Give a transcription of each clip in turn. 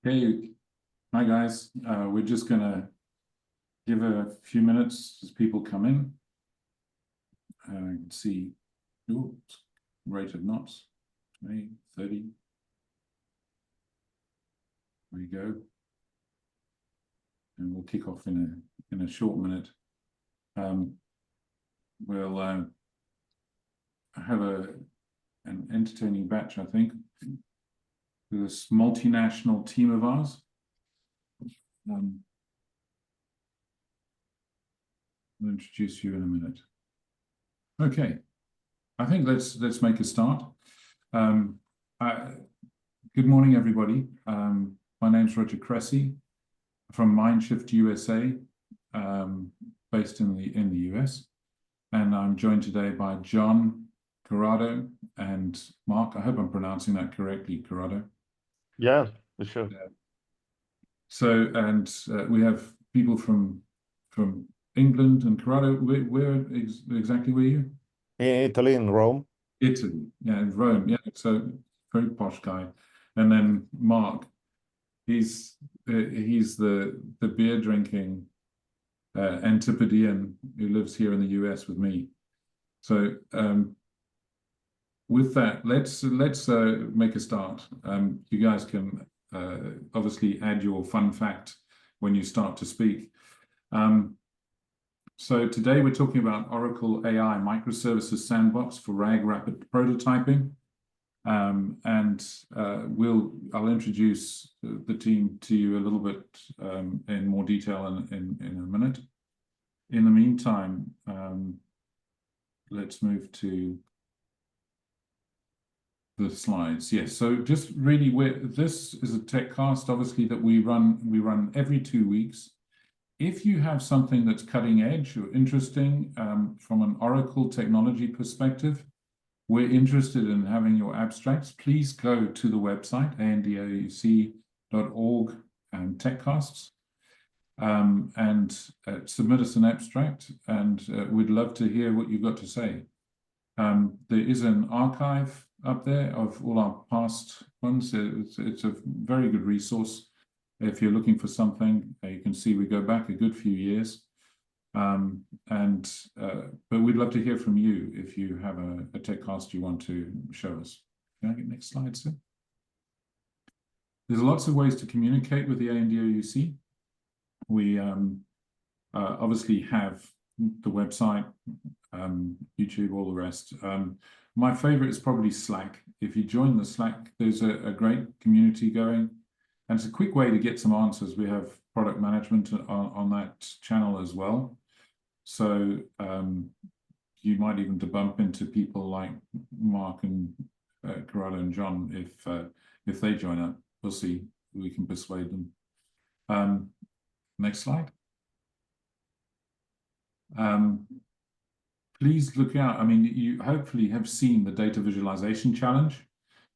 Hey, hi guys. We're just gonna give a few minutes as people come in. You can see, ooh, rate of knots, 20, 30. There we go. And we'll kick off in a short minute. We'll have an entertaining batch, I think, with this multinational team of ours. I'll introduce you in a minute. Okay, I think let's make a start. Good morning, everybody. My name's Roger Cressy from Mindshift USA, based in the US, and I'm joined today by John, Corrado, and Mark. I hope I'm pronouncing that correctly, Corrado. Yeah, for sure. So, and we have people from England and Corrado. Where exactly were you? In Italy, in Rome. Italy, yeah, in Rome, yeah. So very posh guy. And then Mark, he's the beer drinking Antipodean who lives here in the US with me. So with that, let's make a start. You guys can obviously add your fun fact when you start to speak. So today we're talking about Oracle AI Microservices Sandbox for RAG rapid prototyping. I'll introduce the team to you a little bit in more detail in a minute. In the meantime, let's move to the slides. Yes, so just really, this is a TechCast, obviously, that we run every 2 weeks. If you have something that's cutting edge or interesting from an Oracle technology perspective, we're interested in having your abstracts. Please go to the website, andouc.org and TechCasts, and submit us an abstract, and we'd love to hear what you've got to say. There is an archive up there of all our past ones. It's a very good resource. If you're looking for something, you can see we go back a good few years. But we'd love to hear from you if you have a TechCast you want to show us. Can I get next slide, sir? There's lots of ways to communicate with the AnDOUC. We obviously have the website, YouTube, all the rest. My favorite is probably Slack. If you join the Slack, there's a great community going. And it's a quick way to get some answers. We have product management on that channel as well. So you might even bump into people like Mark and Corrado and John if they join up. We'll see. We can persuade them. Next slide. Please look out. I mean, you hopefully have seen the data visualization challenge.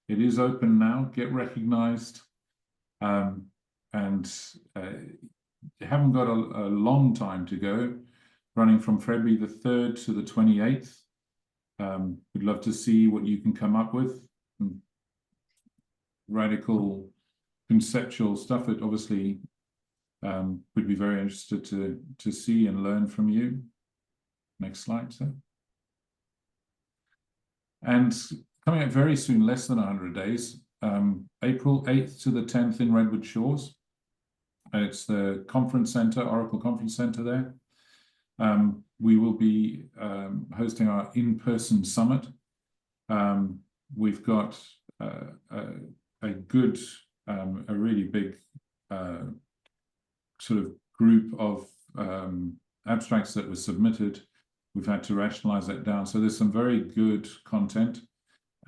It is open now. Get recognized. You haven't got a long time to go, running from February the 3rd to the 28th. We'd love to see what you can come up with. Radical conceptual stuff that obviously we'd be very interested to see and learn from you. Next slide, sir. And coming up very soon, less than 100 days, April 8th to the 10th in Redwood Shores. It's the conference center, Oracle Conference Center there. We will be hosting our in-person summit. We've got a really big sort of group of abstracts that were submitted. We've had to rationalize that down. So there's some very good content.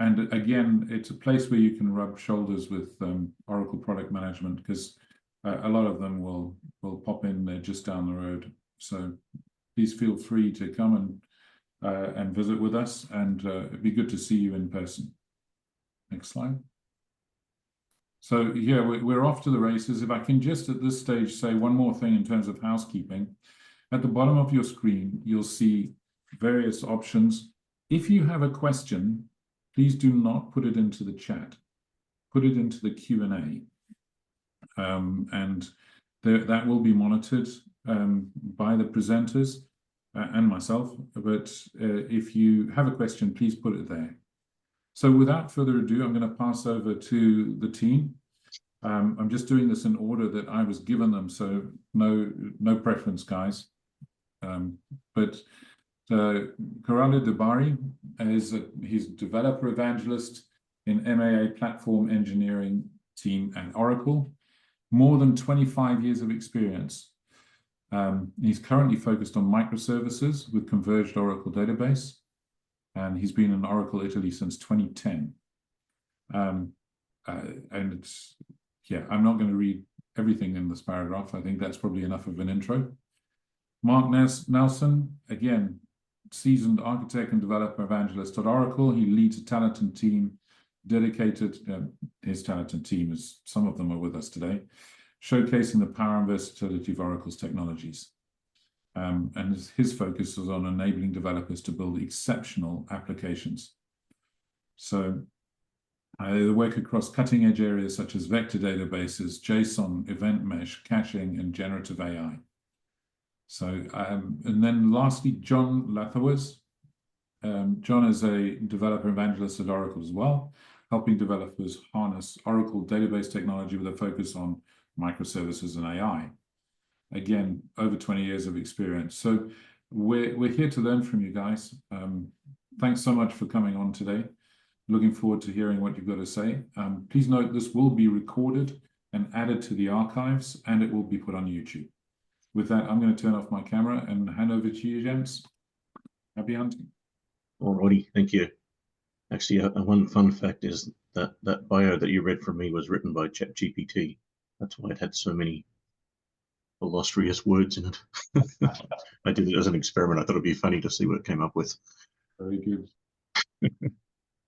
And again, it's a place where you can rub shoulders with Oracle product management, because a lot of them will pop in there just down the road. So please feel free to come and visit with us, and it'd be good to see you in person. Next slide. So yeah, we're off to the races. If I can just at this stage say one more thing in terms of housekeeping. At the bottom of your screen, you'll see various options. If you have a question, please do not put it into the chat. Put it into the Q&A. and that will be monitored by the presenters and myself. But if you have a question, please put it there. So without further ado, I'm going to pass over to the team. I'm just doing this in order that I was given them, so no preference, guys. But Corrado De Bari he's developer evangelist in MAA platform engineering team at Oracle. More than 25 years of experience. He's currently focused on microservices with converged Oracle database, and he's been in Oracle Italy since 2010. And it's, yeah, I'm not going to read everything in this paragraph. I think that's probably enough of an intro. Mark Nelson, again, seasoned architect and developer evangelist at Oracle. He leads a talented team dedicated, his talented team, as some of them are with us today, showcasing the power and versatility of Oracle's technologies. And his focus is on enabling developers to build exceptional applications. So they work across cutting-edge areas such as vector databases, JSON, event mesh, caching, and generative AI. So, and then lastly, John Lathawers. John is a developer evangelist at Oracle as well, helping developers harness Oracle database technology with a focus on microservices and AI. Again, over 20 years of experience. So we're here to learn from you guys. Thanks so much for coming on today. Looking forward to hearing what you've got to say. Please note this will be recorded and added to the archives, and it will be put on YouTube. With that, I'm going to turn off my camera and hand over to you, gents. Happy hunting. Alrighty, thank you. Actually, one fun fact is that that bio that you read from me was written by ChatGPT. That's why it had so many illustrious words in it. I did it as an experiment. I thought it'd be funny to see what it came up with. Very good.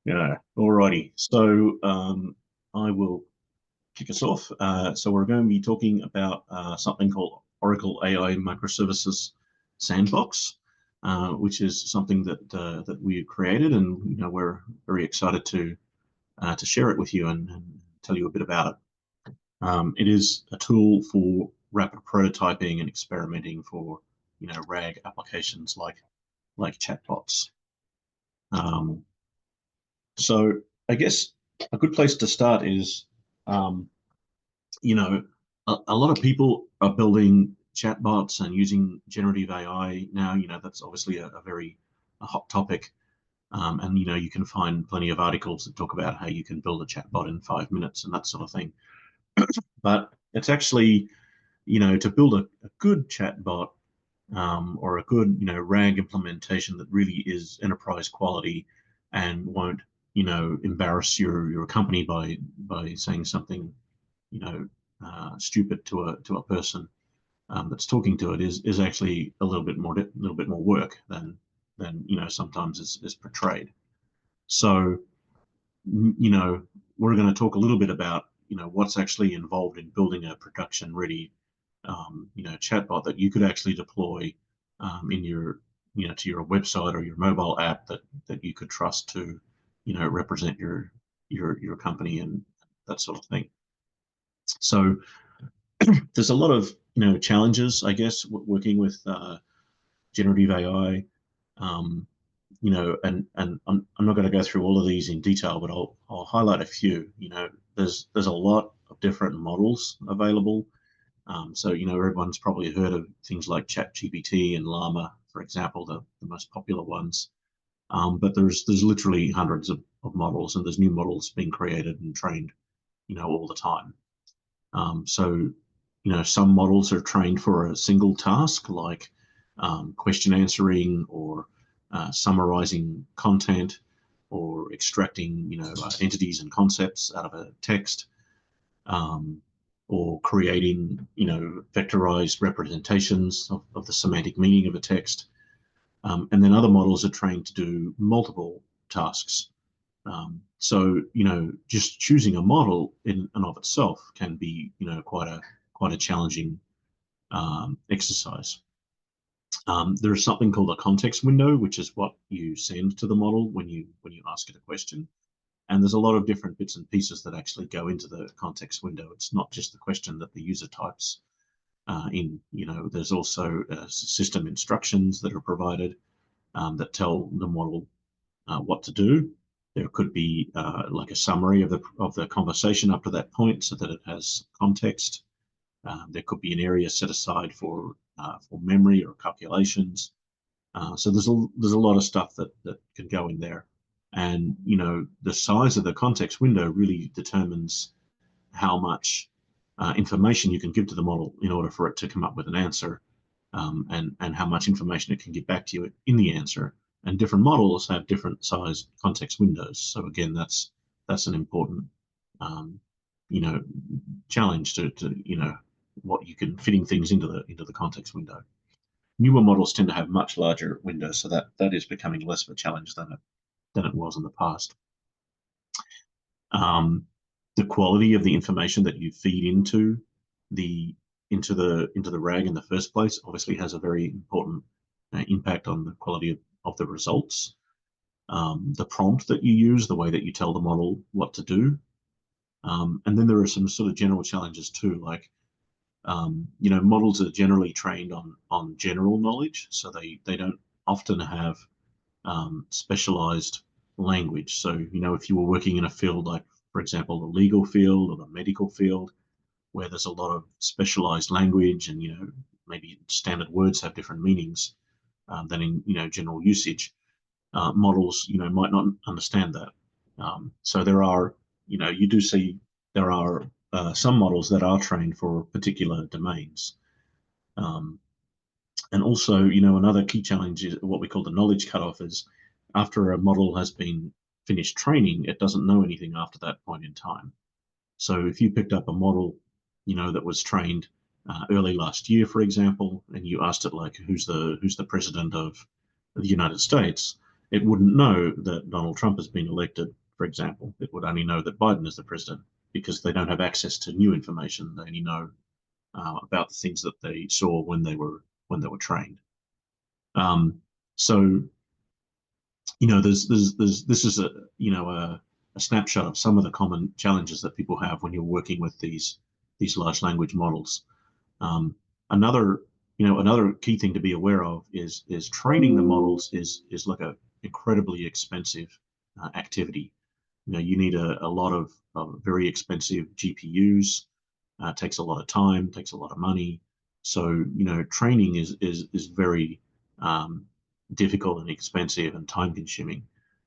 Yeah, alrighty. So I will kick us off. So we're going to be talking about something called Oracle AI Microservices Sandbox, which is something that we created, and we're very excited to share it with you and tell you a bit about it. It is a tool for rapid prototyping and experimenting for RAG applications like chatbots. So I guess a good place to start is, a lot of people are building chatbots and using generative AI now. That's obviously a very hot topic. And you can find plenty of articles that talk about how you can build a chatbot in 5 minutes and that sort of thing. But it's actually, to build a good chatbot or a good, RAG implementation that really is enterprise quality and won't, embarrass your company by saying something, stupid to a person that's talking to it is actually a little bit more work than sometimes is portrayed. So we're going to talk a little bit about what's actually involved in building a production ready chatbot that you could actually deploy in your to your website or your mobile app that you could trust to represent your company and that sort of thing. So there's a lot of challenges, I guess, working with generative AI. And I'm not going to go through all of these in detail, but I'll highlight a few. There's a lot of different models available. So everyone's probably heard of things like ChatGPT and Llama, for example, the most popular ones. But there's literally hundreds of models, and there's new models being created and trained, all the time. So some models are trained for a single task, like question answering or summarizing content or extracting entities and concepts out of a text, or creating vectorized representations of the semantic meaning of a text. And then other models are trained to do multiple tasks. So just choosing a model in and of itself can be quite a challenging exercise. There's something called a context window, which is what you send to the model when you ask it a question, And there's a lot of different bits and pieces that actually go into the context window. It's not just the question that the user types in. There's also system instructions that are provided that tell the model what to do. There could be like a summary of the conversation up to that point, so that it has context. There could be an area set aside for memory or calculations. So there's a lot of stuff that can go in there, and the size of the context window really determines how much information you can give to the model in order for it to come up with an answer, and how much information it can give back to you in the answer. And different models have different size context windows. So again, that's an important challenge to what you can fitting things into the context window. Newer models tend to have much larger windows, so that is becoming less of a challenge than it was in the past. The quality of the information that you feed into the RAG in the first place obviously has a very important impact on the quality of the results. The prompt that you use, the way that you tell the model what to do, and then there are some sort of general challenges too, like models are generally trained on general knowledge, so they don't often have specialized language. So if you were working in a field like, for example, the legal field or the medical field, where there's a lot of specialized language, and maybe standard words have different meanings than in general usage, models might not understand that. So there are you do see there are some models that are trained for particular domains. And also, another key challenge is what we call the knowledge cutoff. Is after a model has been finished training, it doesn't know anything after that point in time. So if you picked up a model, that was trained early last year, for example, and you asked it like, who's the president of the United States, it wouldn't know that Donald Trump has been elected, for example. It would only know that Biden is the president, because they don't have access to new information. They only know about the things that they saw when they were trained. So this is a snapshot of some of the common challenges that people have when you're working with these large language models. Another key thing to be aware of is training the models is like a incredibly expensive activity. You need a lot of very expensive GPUs. Takes a lot of time, takes a lot of money. So training is very difficult and expensive and time consuming,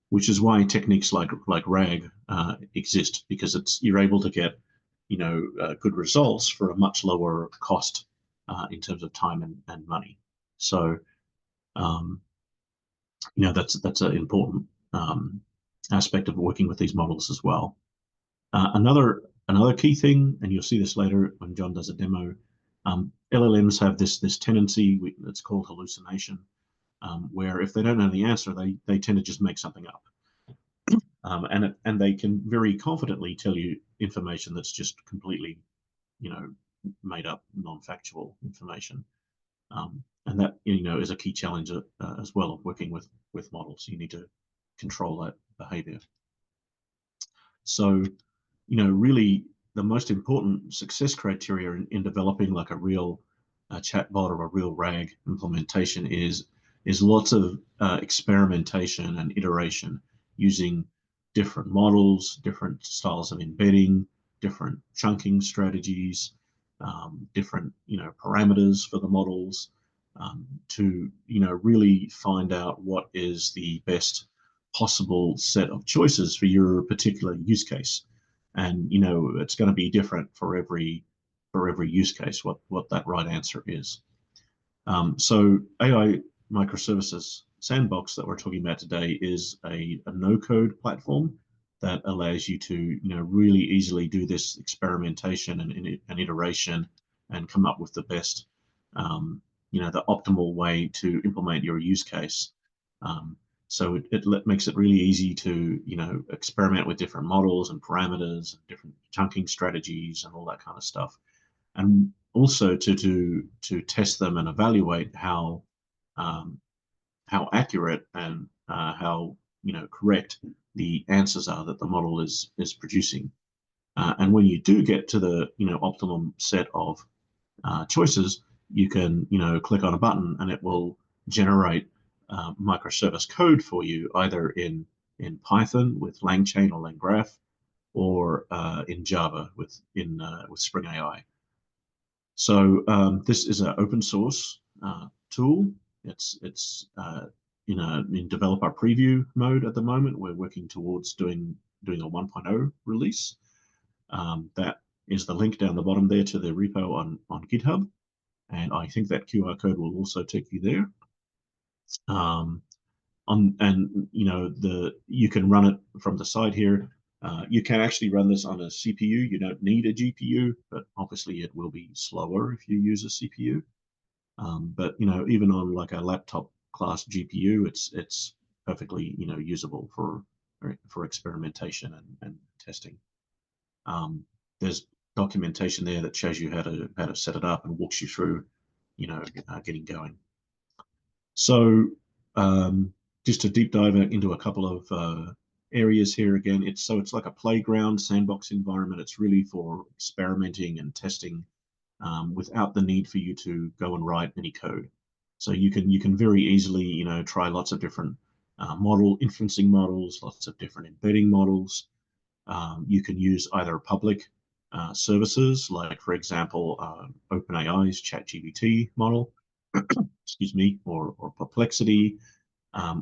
which is why techniques like RAG exist, because you're able to get good results for a much lower cost in terms of time and money. So that's an important aspect of working with these models as well. Another key thing, and you'll see this later when John does a demo, LLMs have this tendency that's called hallucination, where if they don't know the answer, they tend to just make something up. And they can very confidently tell you information that's just completely, made up, non-factual information. And that, is a key challenge as well of working with models. You need to control that behavior. So, really the most important success criteria in developing like a real chatbot or a real RAG implementation is lots of experimentation and iteration using different models, different styles of embedding, different chunking strategies, different parameters for the models, to really find out what is the best possible set of choices for your particular use case. And it's going to be different for every use case what that right answer is. So AI Microservices Sandbox that we're talking about today is a no-code platform that allows you to really easily do this experimentation and iteration and come up with the best the optimal way to implement your use case. So it makes it really easy to experiment with different models and parameters, different chunking strategies, and all that kind of stuff, and also to test them and evaluate how accurate and how correct the answers are that the model is producing. And when you do get to the optimum set of choices, you can click on a button and it will generate microservice code for you, either in Python with LangChain or LangGraph, or in Java with Spring AI. So this is an open source tool. It's in developer preview mode at the moment. We're working towards doing a 1.0 release. That is the link down the bottom there to the repo on GitHub, and I think that QR code will also take you there. You can run it from the side here. You can actually run this on a CPU. You don't need a GPU, but obviously it will be slower if you use a CPU. But even on like a laptop class GPU, it's perfectly usable for experimentation and testing. There's documentation there that shows you how to set it up and walks you through getting going. So just to deep dive into a couple of areas here again, it's like a playground sandbox environment. It's really for experimenting and testing without the need for you to go and write any code. So you can very easily try lots of different inferencing models, lots of different embedding models. You can use either public services, like for example OpenAI's ChatGPT model, excuse me, or Perplexity,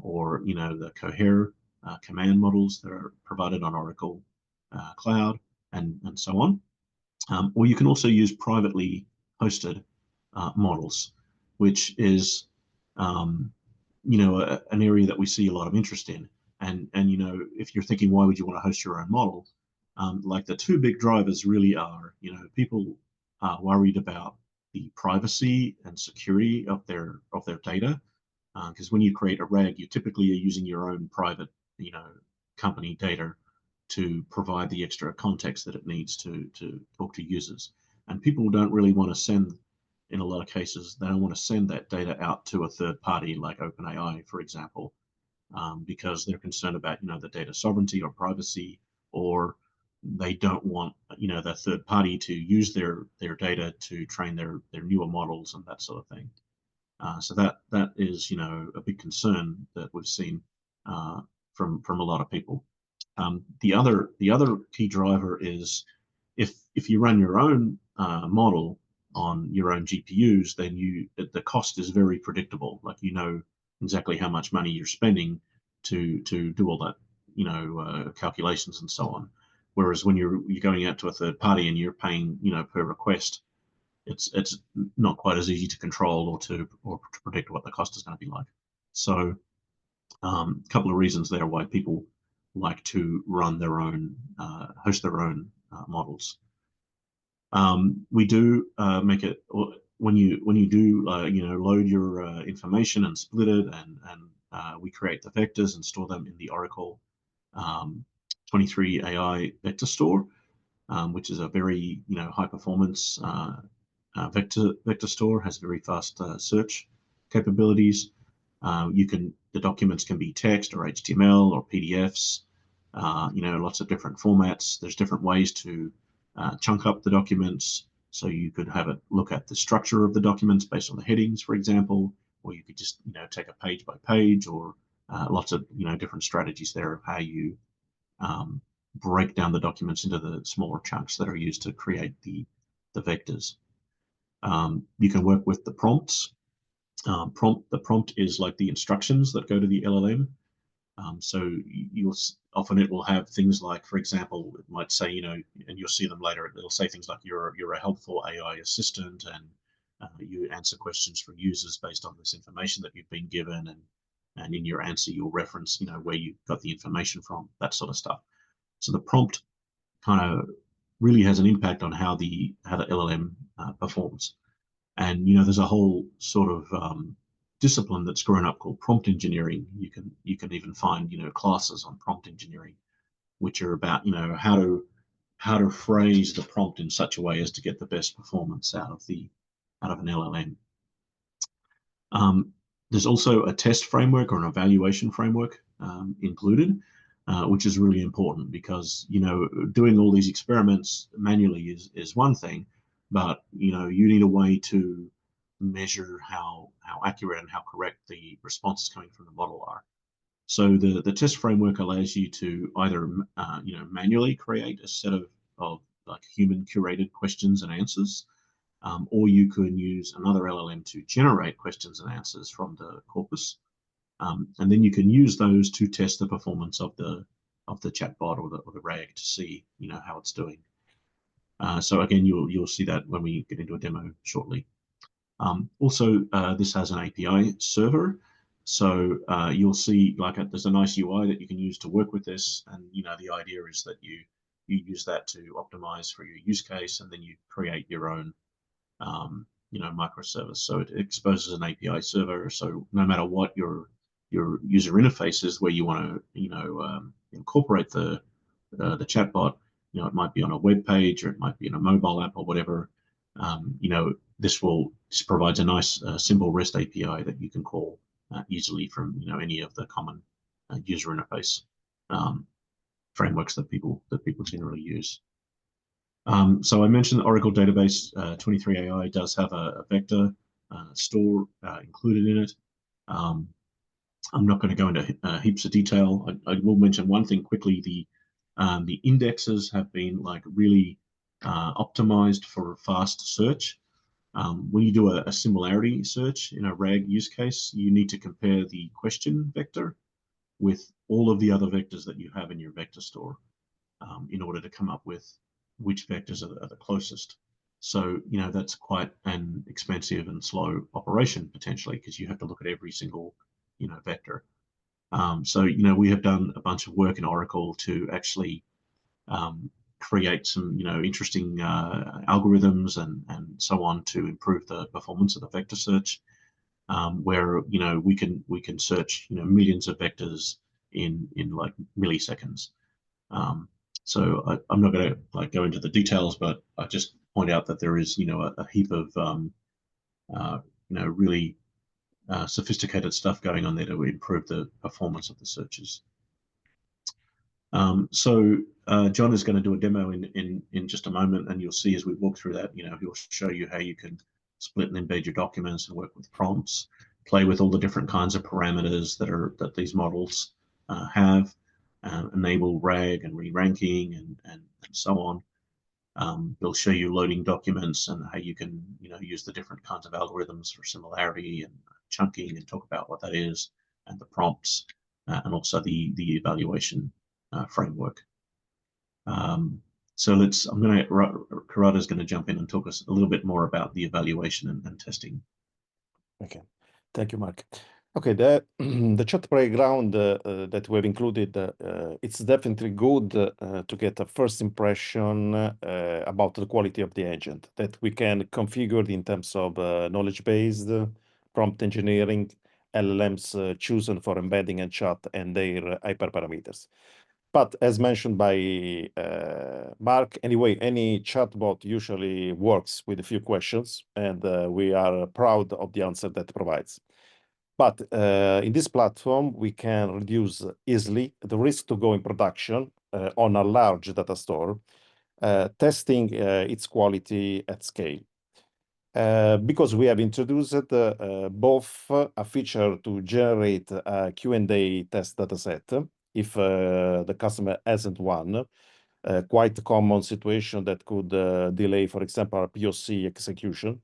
or the Cohere command models that are provided on Oracle Cloud, and so on. Or you can also use privately hosted models, which is an area that we see a lot of interest in. And if you're thinking, why would you want to host your own model? Like the two big drivers really are, people are worried about the privacy and security of their data, because when you create a RAG, you typically are using your own private, company data to provide the extra context that it needs to talk to users. And people don't really want to send, in a lot of cases, they don't want to send that data out to a third party like OpenAI, for example, because they're concerned about the data sovereignty or privacy, or they don't want that third party to use their data to train their newer models and that sort of thing. So that is a big concern that we've seen from a lot of people. The other key driver is if you run your own model on your own GPUs, then the cost is very predictable. Like exactly how much money you're spending to do all that calculations and so on. Whereas when you're going out to a third party and you're paying per request, it's not quite as easy to control or to predict what the cost is going to be like. So a couple of reasons there why people like to run their own, host their own models. We do make it when you do load your information and split it, and we create the vectors and store them in the Oracle 23 AI vector store, which is a very high performance vector store, has very fast search capabilities. The documents can be text or HTML or PDFs, lots of different formats. There's different ways to chunk up the documents. So you could have it look at the structure of the documents based on the headings, for example, or you could just take a page by page, or lots of different strategies there of how you break down the documents into the smaller chunks that are used to create the vectors. You can work with the prompts. The prompt is like the instructions that go to the LLM. So often it will have things like, for example, it might say, and you'll see them later, it'll say things like you're a helpful AI assistant, and you answer questions from users based on this information that you've been given, and in your answer you'll reference where you got the information from, that sort of stuff. So the prompt kind of really has an impact on how the LLM performs. And there's a whole sort of discipline that's grown up called prompt engineering. You can even find classes on prompt engineering, which are about how to phrase the prompt in such a way as to get the best performance out of an LLM. There's also a test framework or an evaluation framework included. which is really important because, doing all these experiments manually is one thing, but, you need a way to measure how accurate and how correct the responses coming from the model are. So the test framework allows you to either, manually create a set of like human curated questions and answers, or you can use another LLM to generate questions and answers from the corpus. And then you can use those to test the performance of the chatbot or the RAG to see, how it's doing. So again, you'll see that when we get into a demo shortly. Also, this has an API server, so you'll see there's a nice UI that you can use to work with this, and the idea is that you use that to optimize for your use case, and then you create your own microservice. So it exposes an API server, so no matter what your user interface is, where you want to incorporate the chatbot, it might be on a web page or it might be in a mobile app or whatever. This provides a nice simple REST API that you can call easily from any of the common user interface frameworks that people generally use. So I mentioned the Oracle database 23AI does have a vector store included in it. I'm not going to go into heaps of detail. I will mention one thing quickly. The indexes have been really optimized for fast search. When you do a similarity search in a RAG use case, you need to compare the question vector with all of the other vectors that you have in your vector store in order to come up with which vectors are the closest. So, that's quite an expensive and slow operation potentially, because you have to look at every single, vector. So, we have done a bunch of work in Oracle to actually create some, interesting algorithms and so on to improve the performance of the vector search, where we can search millions of vectors in like milliseconds. So I'm not going to go into the details, but I just point out that there is a heap of really sophisticated stuff going on there to improve the performance of the searches. So John is going to do a demo in just a moment, and you'll see as we walk through that, he'll show you how you can split and embed your documents and work with prompts, play with all the different kinds of parameters that these models have, enable RAG and re-ranking and so on. They'll show you loading documents and how you can use the different kinds of algorithms for similarity and chunking, and talk about what that is, and the prompts, and also the evaluation framework. So Corrado's going to jump in and talk us a little bit more about the evaluation and testing. Okay, thank you, Mark. Okay, the chat playground that we've included, it's definitely good to get a first impression about the quality of the agent that we can configure in terms of knowledge-based, prompt engineering, LLMs chosen for embedding and chat, and their hyperparameters. But as mentioned by Mark, anyway, any chatbot usually works with a few questions, and we are proud of the answer that it provides. But in this platform, we can reduce easily the risk to go in production on a large data store, testing its quality at scale. Because we have introduced both a feature to generate a Q&A test dataset if the customer hasn't one, quite a common situation that could delay, for example, a POC execution.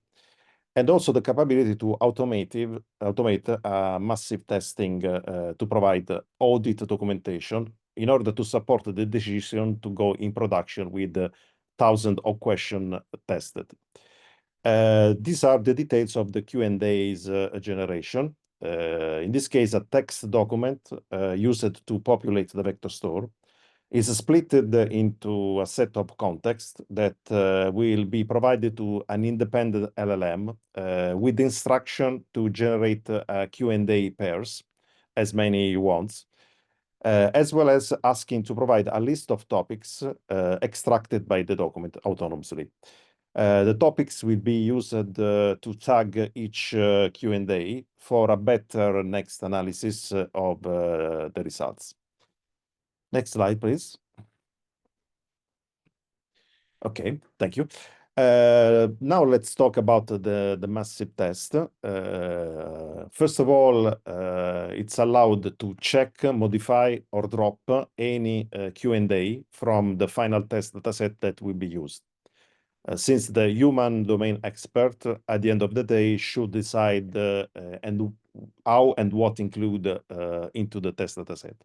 And also the capability to automate massive testing to provide audit documentation in order to support the decision to go in production with thousands of questions tested. These are the details of the Q&A's generation. In this case, a text document used to populate the vector store is split into a set of context that will be provided to an independent LLM with instruction to generate Q&A pairs, as many wants, as well as asking to provide a list of topics extracted by the document autonomously. The topics will be used to tag each Q&A for a better next analysis of the results. Next slide, please. Okay, thank you. Now let's talk about the massive test. First of all, it's allowed to check, modify, or drop any Q&A from the final test dataset that will be used. Since the human domain expert, at the end of the day, should decide and how and what include into the test dataset.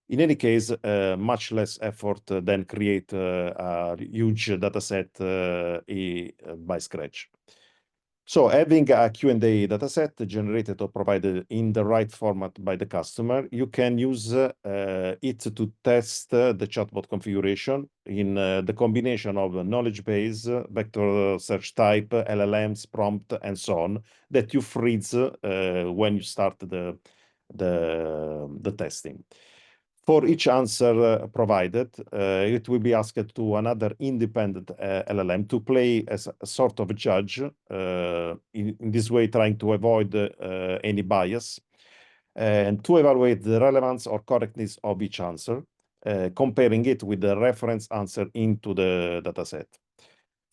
In any case, much less effort than create a huge dataset by scratch. So having a Q&A dataset generated or provided in the right format by the customer, you can use it to test the chatbot configuration in the combination of knowledge base, vector search type, LLMs, prompt, and so on, that you freeze when you start the testing. For each answer provided, it will be asked to another independent LLM to play as a sort of a judge, in this way trying to avoid any bias, and to evaluate the relevance or correctness of each answer, comparing it with the reference answer into the dataset.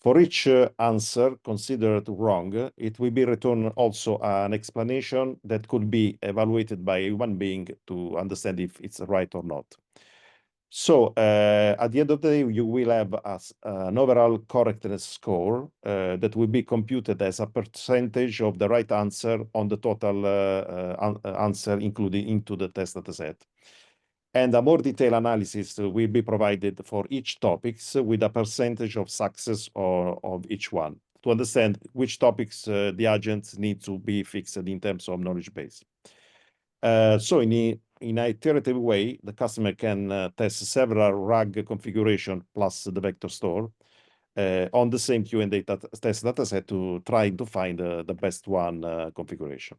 For each answer considered wrong, it will be returned also an explanation that could be evaluated by a human being to understand if it's right or not. So at the end of the day, you will have an overall correctness score that will be computed as a percentage of the right answer on the total answer included into the test dataset. And a more detailed analysis will be provided for each topics with a percentage of success of each one to understand which topics the agents need to be fixed in terms of knowledge base. So in an iterative way, the customer can test several RAG configuration plus the vector store on the same Q&A test dataset to try to find the best one configuration.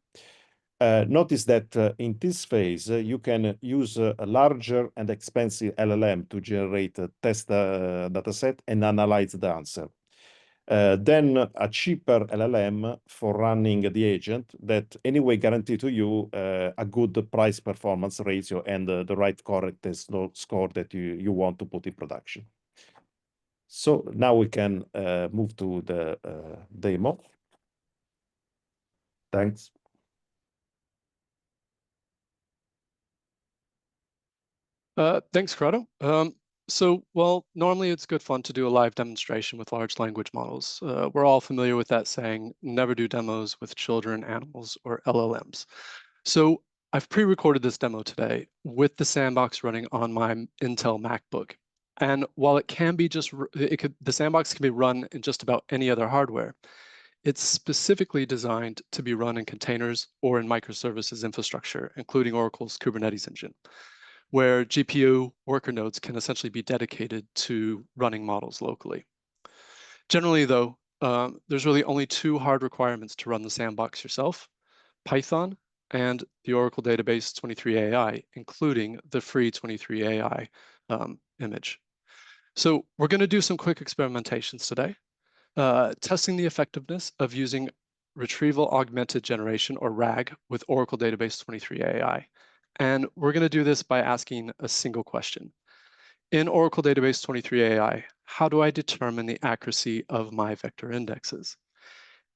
Notice that in this phase, you can use a larger and expensive LLM to generate a test dataset and analyze the answer. Then a cheaper LLM for running the agent that anyway guarantee to you a good price performance ratio and the right correctness score that you want to put in production. So now we can move to the demo. Thanks. Thanks, Corrado. Well, normally it's good fun to do a live demonstration with large language models. We're all familiar with that saying, never do demos with children, animals, or LLMs. So I've pre-recorded this demo today with the sandbox running on my Intel MacBook. And while it can be the sandbox can be run in just about any other hardware, it's specifically designed to be run in containers or in microservices infrastructure, including Oracle's Kubernetes engine, where GPU worker nodes can essentially be dedicated to running models locally. Generally, though, there's really only two hard requirements to run the sandbox yourself: Python and the Oracle database 23AI, including the free 23AI image. So we're going to do some quick experimentations today, testing the effectiveness of using retrieval augmented generation, or RAG, with Oracle database 23AI. And we're going to do this by asking a single question. In Oracle database 23AI, how do I determine the accuracy of my vector indexes?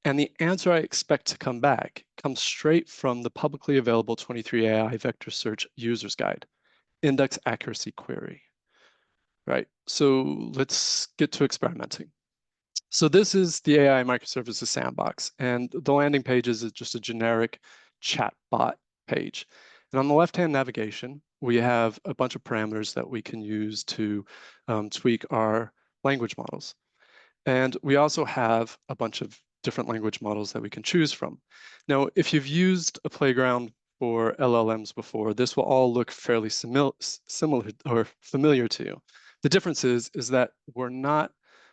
And the answer I expect to come back comes straight from the publicly available 23AI vector search user's guide, index accuracy query. Right, so let's get to experimenting. So this is the AI Microservices Sandbox, and the landing page is just a generic chatbot page. And on the left-hand navigation, we have a bunch of parameters that we can use to tweak our language models. And we also have a bunch of different language models that we can choose from. Now, if you've used a playground for LLMs before, this will all look fairly similar or familiar to you. The difference is that we're not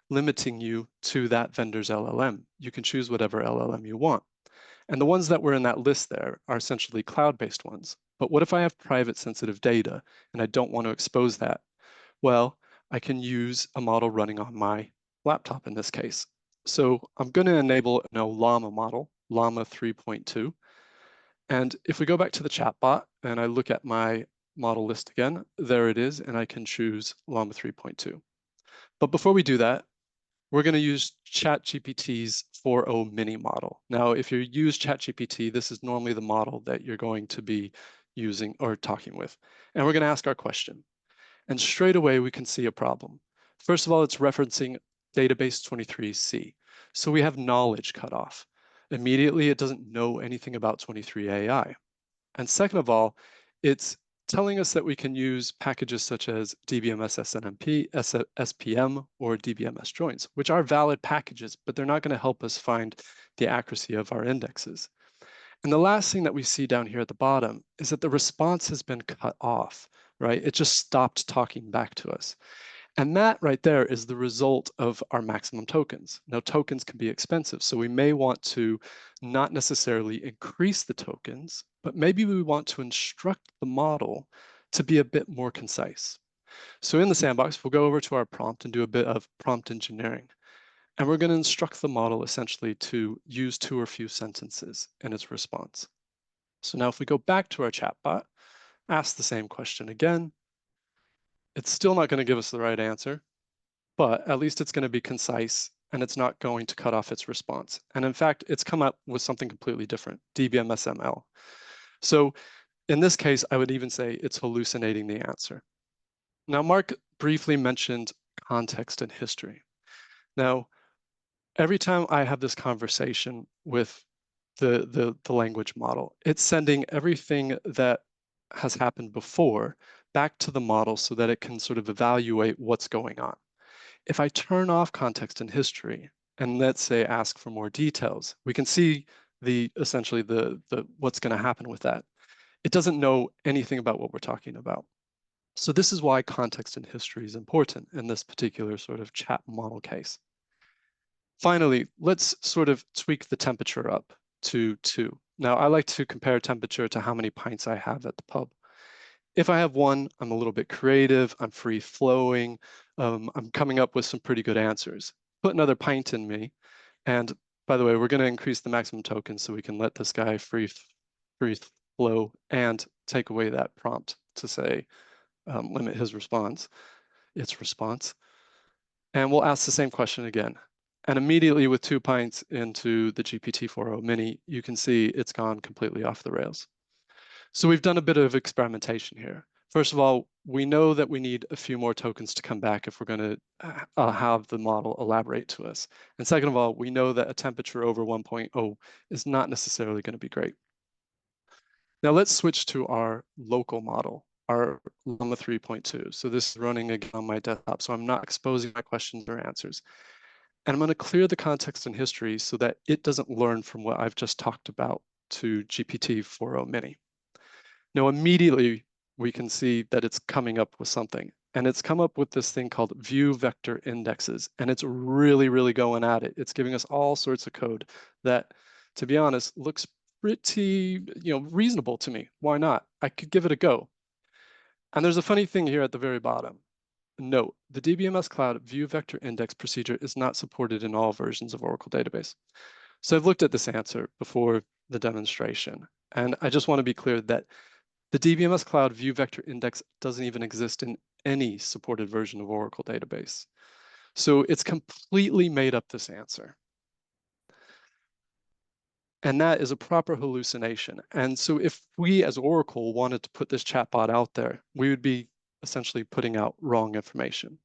limiting you to that vendor's LLM. You can choose whatever LLM you want. And the ones that were in that list there are essentially cloud-based ones. But what if I have private sensitive data and I don't want to expose that? Well, I can use a model running on my laptop in this case. So I'm going to enable an Llama model, Llama 3.2. And if we go back to the chatbot and I look at my model list again. There it is, and I can choose Llama 3.2. But before we do that, we're going to use ChatGPT's 4.0 mini model. Now, if you use ChatGPT, this is normally the model that you're going to be using or talking with. And we're going to ask our question. And straight away, we can see a problem. First of all, it's referencing database 23C. So we have knowledge cut off. Immediately, it doesn't know anything about 23 AI. And second of all, it's telling us that we can use packages such as DBMS SNMP, SPM, or DBMS joins, which are valid packages, but they're not going to help us find the accuracy of our indexes. And the last thing that we see down here at the bottom is that the response has been cut off, right? It just stopped talking back to us. And that right there is the result of our maximum tokens. Now, tokens can be expensive, so we may want to not necessarily increase the tokens, but maybe we want to instruct the model to be a bit more concise. So in the sandbox, we'll go over to our prompt and do a bit of prompt engineering. And we're going to instruct the model essentially to use 2 or few sentences in its response. So now if we go back to our chatbot, ask the same question again, it's still not going to give us the right answer, but at least it's going to be concise and it's not going to cut off its response. And in fact, it's come up with something completely different, DBMSML. So in this case, I would even say it's hallucinating the answer. Now, Mark briefly mentioned context and history. Now, every time I have this conversation with the language model, it's sending everything that has happened before back to the model so that it can sort of evaluate what's going on. If I turn off context and history, and let's say ask for more details, we can see essentially what's going to happen with that. It doesn't know anything about what we're talking about. So this is why context and history is important in this particular sort of chat model case. Finally, let's sort of tweak the temperature up to 2. Now, I like to compare temperature to how many pints I have at the pub. If I have 1, I'm a little bit creative, I'm free flowing, I'm coming up with some pretty good answers. Put another pint in me, and by the way, we're going to increase the maximum token so we can let this guy free flow and take away that prompt to say limit its response. And we'll ask the same question again. And immediately with 2 pints into the GPT-4o Mini, you can see it's gone completely off the rails. So we've done a bit of experimentation here. First of all, we know that we need a few more tokens to come back if we're going to have the model elaborate to us. And second of all, we know that a temperature over 1.0 is not necessarily going to be great. Now let's switch to our local model, our Llama 3.2. So this is running again on my desktop, so I'm not exposing my questions or answers. And I'm going to clear the context and history so that it doesn't learn from what I've just talked about to GPT-4o Mini. Now, immediately, we can see that it's coming up with something. And it's come up with this thing called view vector indexes. And it's really, really going at it. It's giving us all sorts of code that, to be honest, looks pretty reasonable to me. Why not? I could give it a go. And there's a funny thing here at the very bottom. Note, the DBMS Cloud view vector index procedure is not supported in all versions of Oracle Database. So I've looked at this answer before the demonstration. And I just want to be clear that the DBMS Cloud view vector index doesn't even exist in any supported version of Oracle Database. So it's completely made up this answer. And that is a proper hallucination. And so if we as Oracle wanted to put this chatbot out there, we would be essentially putting out wrong information.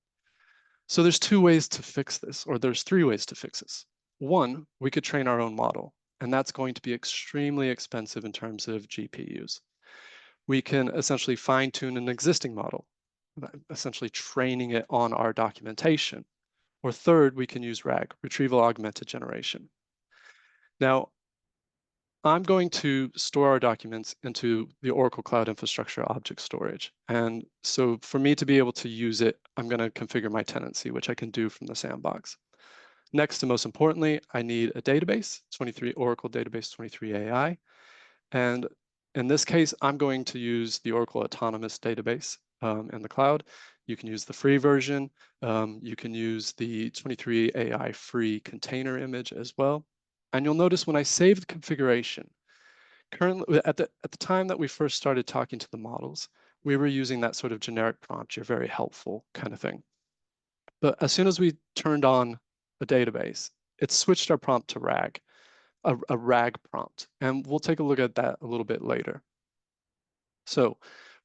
So there's 2 ways to fix this, or there's 3 ways to fix this. 1, we could train our own model, and that's going to be extremely expensive in terms of GPUs. We can essentially fine-tune an existing model, essentially training it on our documentation. Or third, we can use RAG, Retrieval Augmented Generation. Now, I'm going to store our documents into the Oracle Cloud Infrastructure Object Storage. And so for me to be able to use it, I'm going to configure my tenancy, which I can do from the sandbox. Next, and most importantly, I need a database, Oracle Database 23 AI. And in this case, I'm going to use the Oracle Autonomous Database in the cloud. You can use the free version. You can use the 23 AI free container image as well. And you'll notice when I save the configuration, currently at the time that we first started talking to the models, we were using that sort of generic prompt, you're very helpful kind of thing. But as soon as we turned on a database, it switched our prompt to RAG, a RAG prompt. And we'll take a look at that a little bit later. So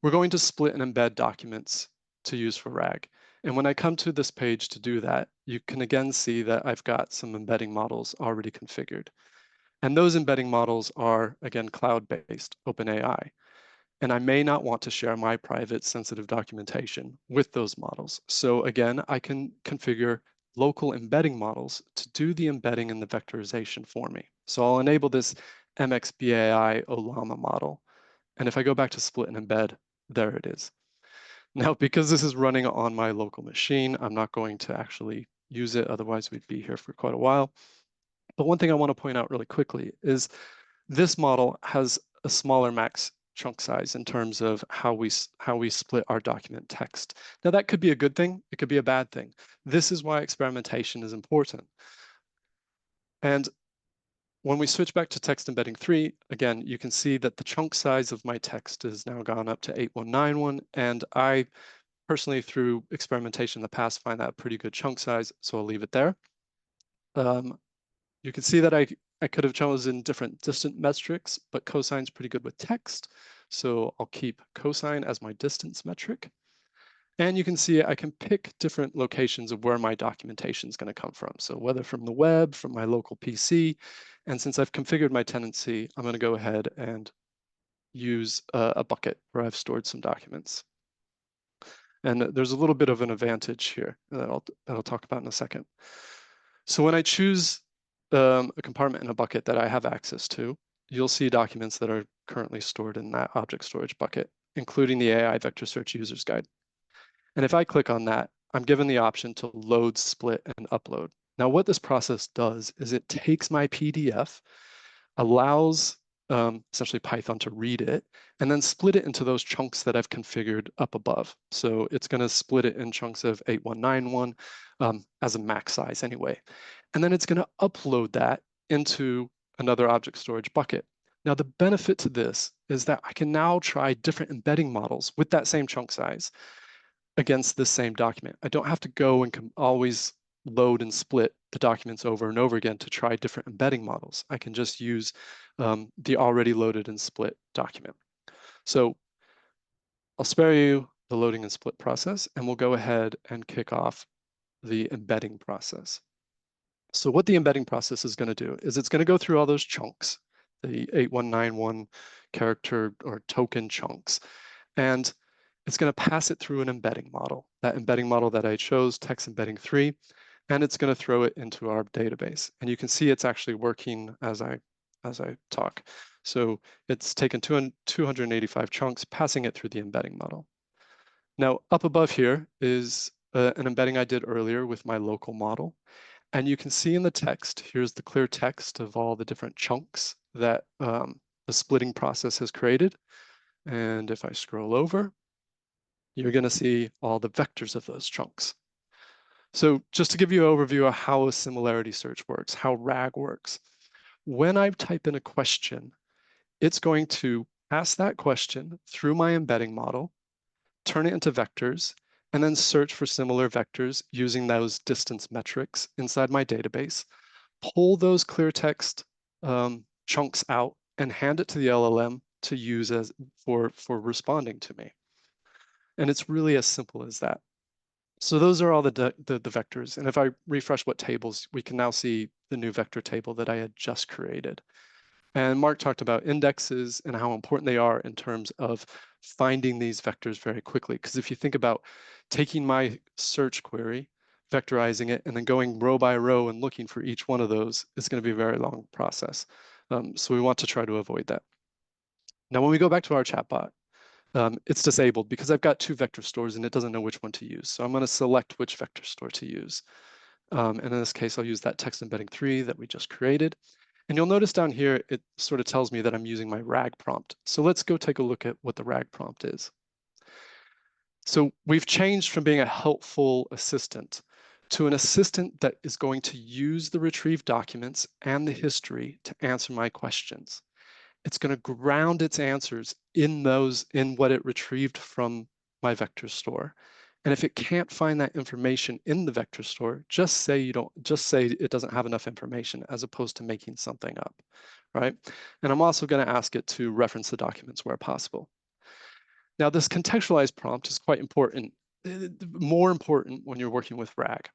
we're going to split and embed documents to use for RAG. And when I come to this page to do that, you can again see that I've got some embedding models already configured. And those embedding models are, again, cloud-based, OpenAI. And I may not want to share my private sensitive documentation with those models. So again, I can configure local embedding models to do the embedding and the vectorization for me. So I'll enable this MXBAI OLAMA model. And if I go back to split and embed, there it is. Now, because this is running on my local machine, I'm not going to actually use it. Otherwise, we'd be here for quite a while. But one thing I want to point out really quickly is this model has a smaller max chunk size in terms of how we split our document text. Now, that could be a good thing. It could be a bad thing. This is why experimentation is important. And when we switch back to text embedding 3, again, you can see that the chunk size of my text has now gone up to 8191. And I personally, through experimentation in the past, find that a pretty good chunk size. So I'll leave it there. You can see that I could have chosen different distance metrics, but cosine's pretty good with text. So I'll keep cosine as my distance metric. And you can see I can pick different locations of where my documentation is going to come from. So whether from the web, from my local PC. And since I've configured my tenancy, I'm going to go ahead and use a bucket where I've stored some documents. And there's a little bit of an advantage here that I'll talk about in a second. So when I choose a compartment in a bucket that I have access to, you'll see documents that are currently stored in that object storage bucket, including the AI Vector Search User's Guide. And if I click on that, I'm given the option to load, split, and upload. Now, what this process does is it takes my PDF, allows essentially Python to read it, and then split it into those chunks that I've configured up above. So it's going to split it in chunks of 8191 as a max size anyway. And then it's going to upload that into another object storage bucket. Now, the benefit to this is that I can now try different embedding models with that same chunk size against this same document. I don't have to go and always load and split the documents over and over again to try different embedding models. I can just use the already loaded and split document. So I'll spare you the loading and split process, and we'll go ahead and kick off the embedding process. So what the embedding process is going to do is it's going to go through all those chunks, the 8191 character or token chunks, and it's going to pass it through an embedding model, that embedding model that I chose, text embedding 3, and it's going to throw it into our database. And you can see it's actually working as I talk. So it's taken 285 chunks, passing it through the embedding model. Now, up above here is an embedding I did earlier with my local model. And you can see in the text, here's the clear text of all the different chunks that the splitting process has created. And if I scroll over, you're going to see all the vectors of those chunks. So just to give you an overview of how a similarity search works, how RAG works, when I type in a question, it's going to pass that question through my embedding model, turn it into vectors, and then search for similar vectors using those distance metrics inside my database, pull those clear text chunks out, and hand it to the LLM to use as for responding to me. And it's really as simple as that. So those are all the vectors. And if I refresh what tables, we can now see the new vector table that I had just created. And Mark talked about indexes and how important they are in terms of finding these vectors very quickly. Because if you think about taking my search query, vectorizing it, and then going row by row and looking for each one of those, it's going to be a very long process. So we want to try to avoid that. Now, when we go back to our chatbot, it's disabled because I've got two vector stores and it doesn't know which one to use. So I'm going to select which vector store to use. And in this case, I'll use that text embedding 3 that we just created. And you'll notice down here, it sort of tells me that I'm using my RAG prompt. So let's go take a look at what the RAG prompt is. So we've changed from being a helpful assistant to an assistant that is going to use the retrieved documents and the history to answer my questions. it's going to ground its answers in what it retrieved from my vector store. And if it can't find that information in the vector store, just say it doesn't have enough information, as opposed to making something up, right? And I'm also going to ask it to reference the documents where possible. Now, this contextualized prompt is quite important, more important when you're working with RAG.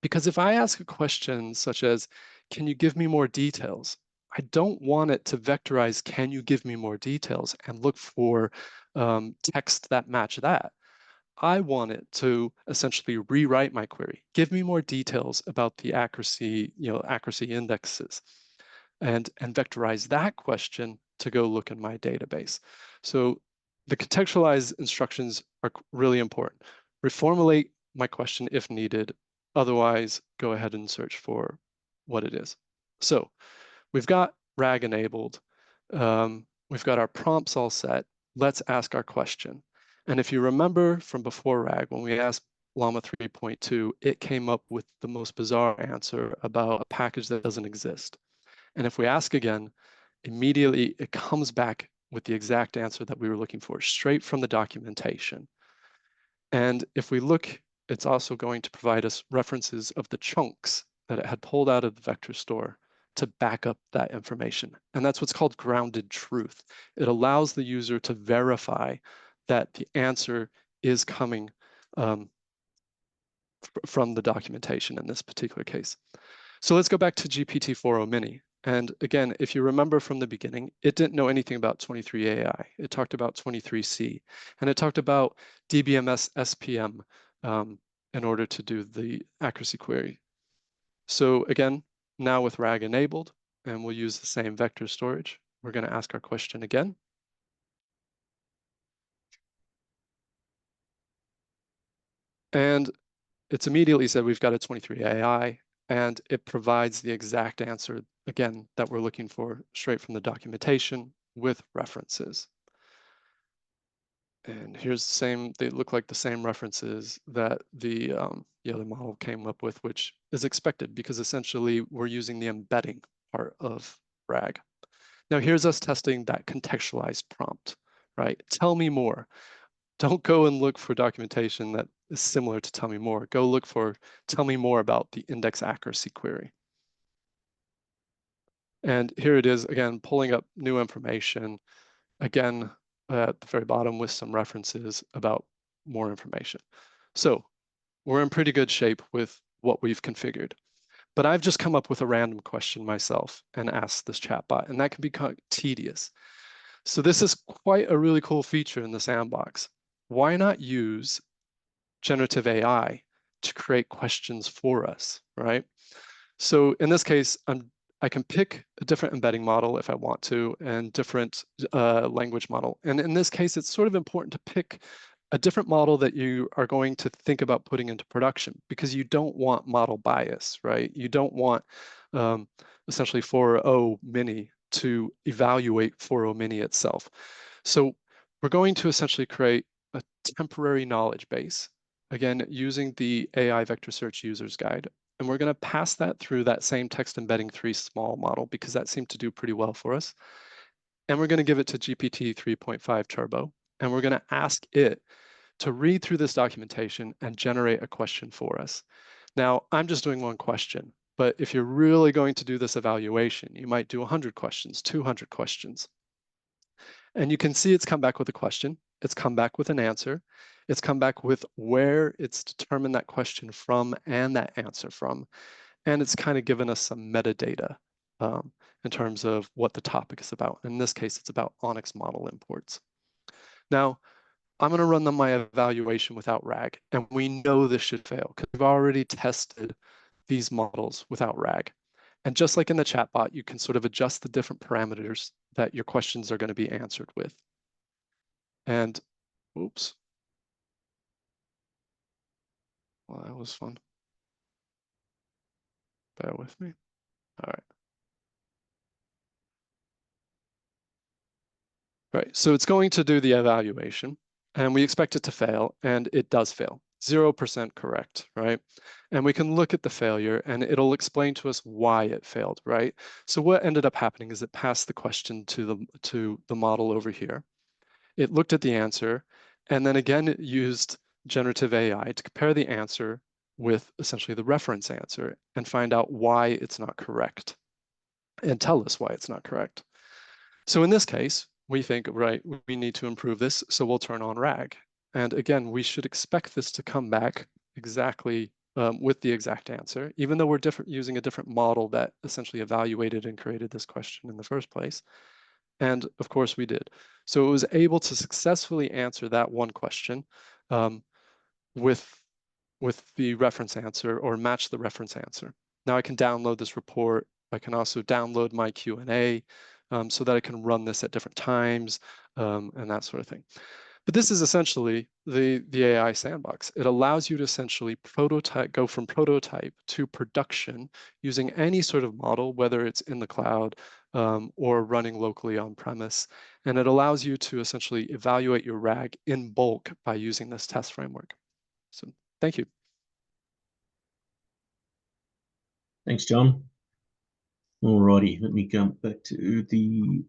Because if I ask a question such as, can you give me more details? I don't want it to vectorize, can you give me more details, and look for text that match that. I want it to essentially rewrite my query. Give me more details about the accuracy, accuracy indexes, and vectorize that question to go look in my database. So the contextualized instructions are really important. Reformulate my question if needed. Otherwise, go ahead and search for what it is. So we've got RAG enabled. We've got our prompts all set. Let's ask our question. And if you remember from before RAG, when we asked Llama 3.2, it came up with the most bizarre answer about a package that doesn't exist. And if we ask again, immediately it comes back with the exact answer that we were looking for, straight from the documentation. And if we look, it's also going to provide us references of the chunks that it had pulled out of the vector store to back up that information. And that's what's called grounded truth. It allows the user to verify that the answer is coming from the documentation in this particular case. So let's go back to GPT-4o Mini. And again, if you remember from the beginning, it didn't know anything about 23 AI. It talked about 23C, and it talked about DBMS SPM in order to do the accuracy query. So again, now with RAG enabled, and we'll use the same vector storage, we're going to ask our question again. And it's immediately said we've got a 23 AI, and it provides the exact answer, again, that we're looking for straight from the documentation with references. And here's the same, they look like the same references that the other model came up with, which is expected because essentially we're using the embedding part of RAG. Now here's us testing that contextualized prompt, right? Tell me more. Don't go and look for documentation that is similar to tell me more. Go look for tell me more about the index accuracy query. And here it is, again, pulling up new information, again, at the very bottom with some references about more information. So we're in pretty good shape with what we've configured. But I've just come up with a random question myself and asked this chatbot, and that can be quite tedious. So this is quite a really cool feature in the sandbox. Why not use generative AI to create questions for us, right? So in this case, I can pick a different embedding model if I want to, and different language model. And in this case, it's sort of important to pick a different model that you are going to think about putting into production, because you don't want model bias, right? You don't want essentially 4o Mini to evaluate 4o Mini itself. So we're going to essentially create a temporary knowledge base, again, using the AI Vector Search Users Guide. And we're going to pass that through that same text embedding 3 small model, because that seemed to do pretty well for us. And we're going to give it to GPT 3.5 Turbo. And we're going to ask it to read through this documentation and generate a question for us. Now, I'm just doing one question, but if you're really going to do this evaluation, you might do 100 questions, 200 questions. And you can see it's come back with a question. It's come back with an answer. It's come back with where it's determined that question from and that answer from. And it's kind of given us some metadata in terms of what the topic is about. In this case, it's about ONNX model imports. Now, I'm going to run my evaluation without RAG, and we know this should fail because we've already tested these models without RAG. And just like in the chatbot, you can sort of adjust the different parameters that your questions are going to be answered with. And, oops. Well, that was fun. Bear with me. All right. Right, so it's going to do the evaluation, and we expect it to fail, and it does fail. 0% correct, right? And we can look at the failure and it'll explain to us why it failed, right? So what ended up happening is it passed the question to the model over here. It looked at the answer, and then again, it used generative AI to compare the answer with essentially the reference answer and find out why it's not correct and tell us why it's not correct. So in this case, we think, right, we need to improve this, so we'll turn on RAG. And again, we should expect this to come back exactly with the exact answer, even though we're using a different model that essentially evaluated and created this question in the first place. And of course we did. So it was able to successfully answer that one question with the reference answer or match the reference answer. Now I can download this report. I can also download my Q&A so that I can run this at different times and that sort of thing. But this is essentially the AI sandbox. It allows you to essentially go from prototype to production using any sort of model, whether it's in the cloud or running locally on premise. And it allows you to essentially evaluate your RAG in bulk by using this test framework. So thank you. Thanks, John. Alrighty, let me jump back to the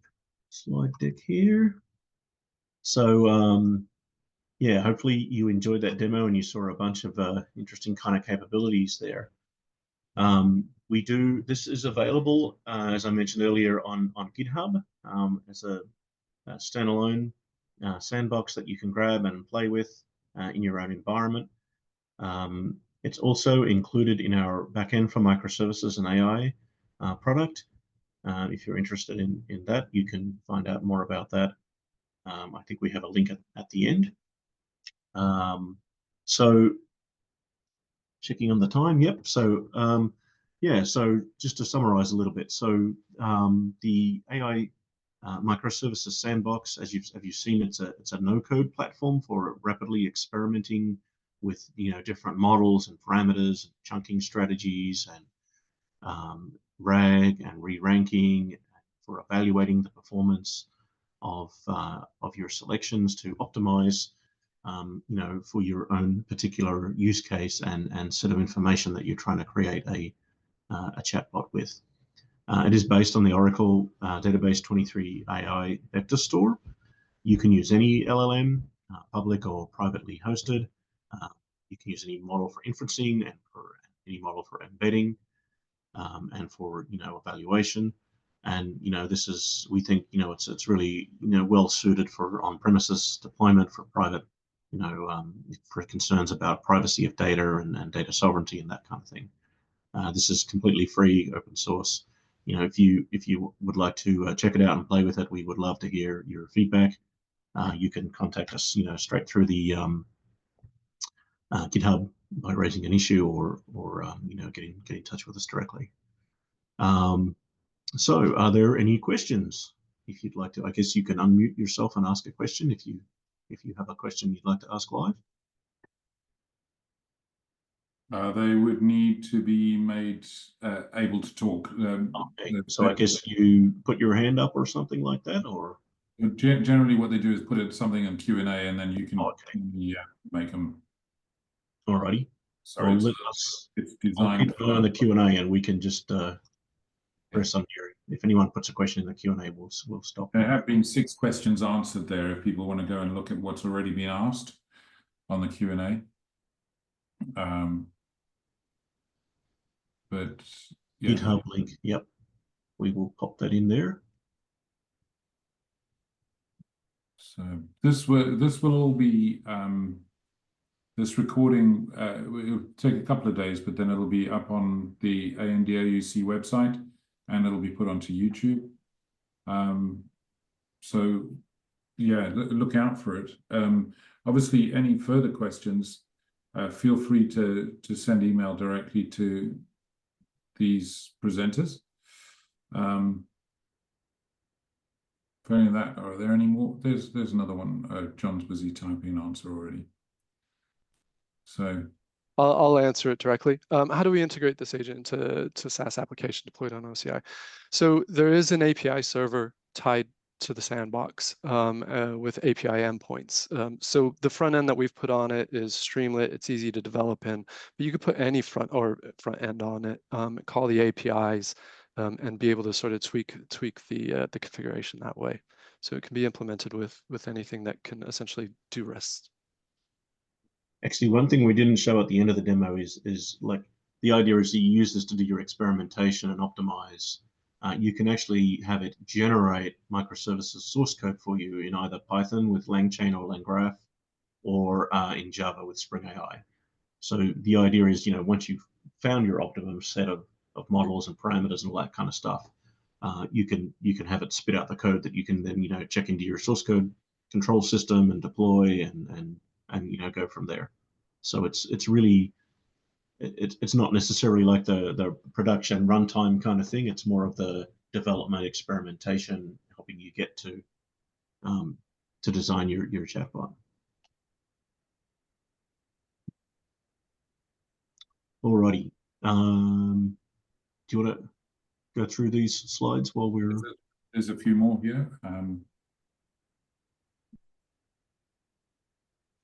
slide deck here. So yeah, hopefully you enjoyed that demo and you saw a bunch of interesting kind of capabilities there. This is available, as I mentioned earlier, on GitHub as a standalone sandbox that you can grab and play with in your own environment. It's also included in our backend for microservices and AI product. If you're interested in that, you can find out more about that. I think we have a link at the end. So checking on the time, yep. So yeah, so just to summarize a little bit. So the AI Microservices Sandbox, as you've seen, it's a no-code platform for rapidly experimenting with different models and parameters, chunking strategies, and RAG and re-ranking for evaluating the performance of your selections to optimize for your own particular use case and set of information that you're trying to create a chatbot with. It is based on the Oracle Database 23 AI vector store. You can use any LLM, public or privately hosted. You can use any model for inferencing and for any model for embedding and for evaluation. And we think it's really well suited for on-premises deployment for private for concerns about privacy of data and data sovereignty and that kind of thing. This is completely free, open source. If you would like to check it out and play with it, we would love to hear your feedback. You can contact us straight through the GitHub by raising an issue or get in touch with us directly. So are there any questions? If you'd like to, I guess you can unmute yourself and ask a question if you have a question you'd like to ask live. They would need to be made able to talk. Okay. So I guess you put your hand up or something like that, or generally what they do is put something in Q&A and then you can make them. Alrighty. Sorry, well, it's designed. I'll keep going on the Q&A and we can just press on here. If anyone puts a question in the Q&A, we'll stop. There have been 6 questions answered there if people want to go and look at what's already been asked on the Q&A. But yeah. GitHub link, yep. We will pop that in there. So this will all be this recording will take a couple of days, but then it'll be up on the AnDOUC website and it'll be put onto YouTube. So yeah, look out for it. Obviously, any further questions, feel free to send email directly to these presenters. For any of that, are there any more? There's another one. John's busy typing an answer already. So I'll answer it directly. How do we integrate this agent into SaaS application deployed on OCI? So there is an API server tied to the sandbox with API endpoints. So the front end that we've put on it is Streamlit. It's easy to develop in, but you could put any front end on it, call the APIs, and be able to sort of tweak the configuration that way. So it can be implemented with anything that can essentially do REST. Actually, one thing we didn't show at the end of the demo is like the idea is that you use this to do your experimentation and optimize. You can actually have it generate microservices source code for you in either Python with LangChain or LangGraph, or in Java with Spring AI. So the idea is, once you've found your optimum set of models and parameters and all that kind of stuff, you can have it spit out the code that you can then check into your source code control system and deploy and go from there. So it's really, it's not necessarily like the production runtime kind of thing. It's more of the development experimentation, helping you get to design your chatbot. Alrighty. Do you want to go through these slides while we're... There's a few more here.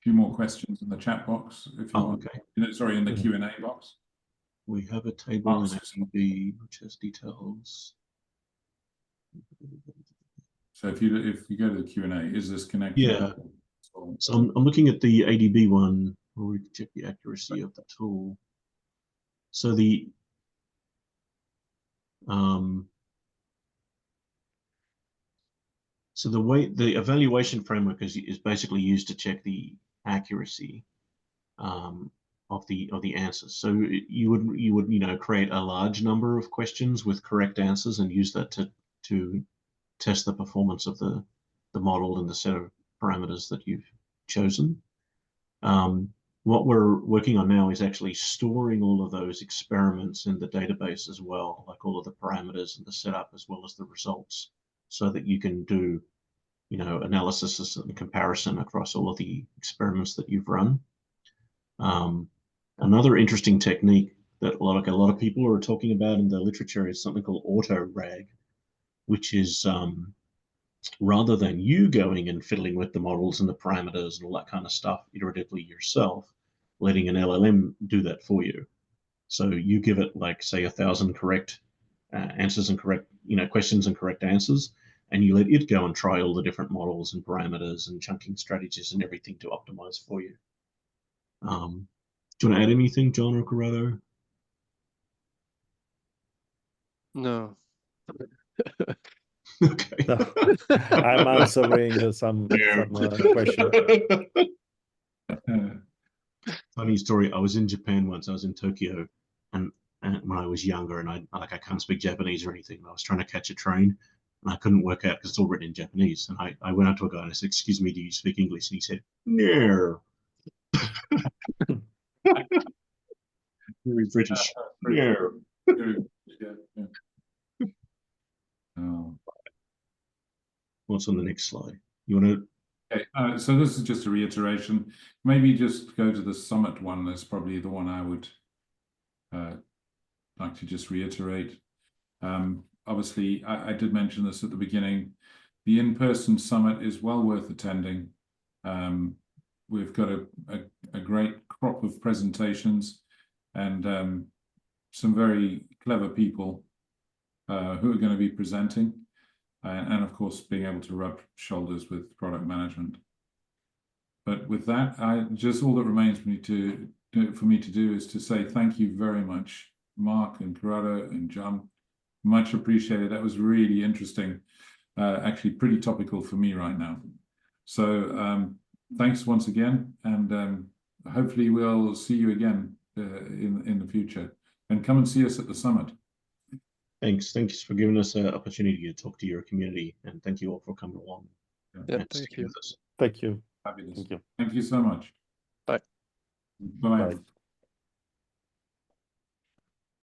Few more questions in the chat box if you want. Okay. Sorry, in the Q&A box. We have a table in ADB which has details. So if you go to the Q&A, is this connected? Yeah. So I'm looking at the ADB one where we can check the accuracy of the tool. So the way the evaluation framework is basically used to check the accuracy of the answers. So you would create a large number of questions with correct answers and use that to test the performance of the model and the set of parameters that you've chosen. What we're working on now is actually storing all of those experiments in the database as well, like all of the parameters and the setup as well as the results, so that you can do analysis and comparison across all of the experiments that you've run. Another interesting technique that a lot of people are talking about in the literature is something called auto-RAG, which is rather than you going and fiddling with the models and the parameters and all that kind of stuff iteratively yourself, letting an LLM do that for you. So you give it, like, say, 1,000 correct answers and correct questions and correct answers, and you let it go and try all the different models and parameters and chunking strategies and everything to optimize for you. Do you want to add anything, John or Corrado? No. Okay. No. I'm answering some questions. Funny story. I was in Japan once. I was in Tokyo, and when I was younger, and I can't speak Japanese or anything. I was trying to catch a train, and I couldn't work out because it's all written in Japanese. And I went up to a guy and I said, "Excuse me, do you speak English?" And he said, "No." Very British. No. Oh. What's on the next slide? You want to? Okay, so this is just a reiteration. Maybe just go to the summit one. That's probably the one I would like to just reiterate. Obviously, I did mention this at the beginning. The in-person summit is well worth attending. We've got a great crop of presentations and some very clever people who are going to be presenting. And of course, being able to rub shoulders with product management. But with that, all that remains for me to do is to say thank you very much, Mark and Corrado and John. Much appreciated. That was really interesting. Actually, pretty topical for me right now. So thanks once again, and hopefully we'll see you again in the future. And come and see us at the summit. Thanks for giving us an opportunity to talk to your community, and thank you all for coming along. Yeah, thank you. Thank you. Fabulous. Thank you. Thank you so much. Bye. Bye. Bye.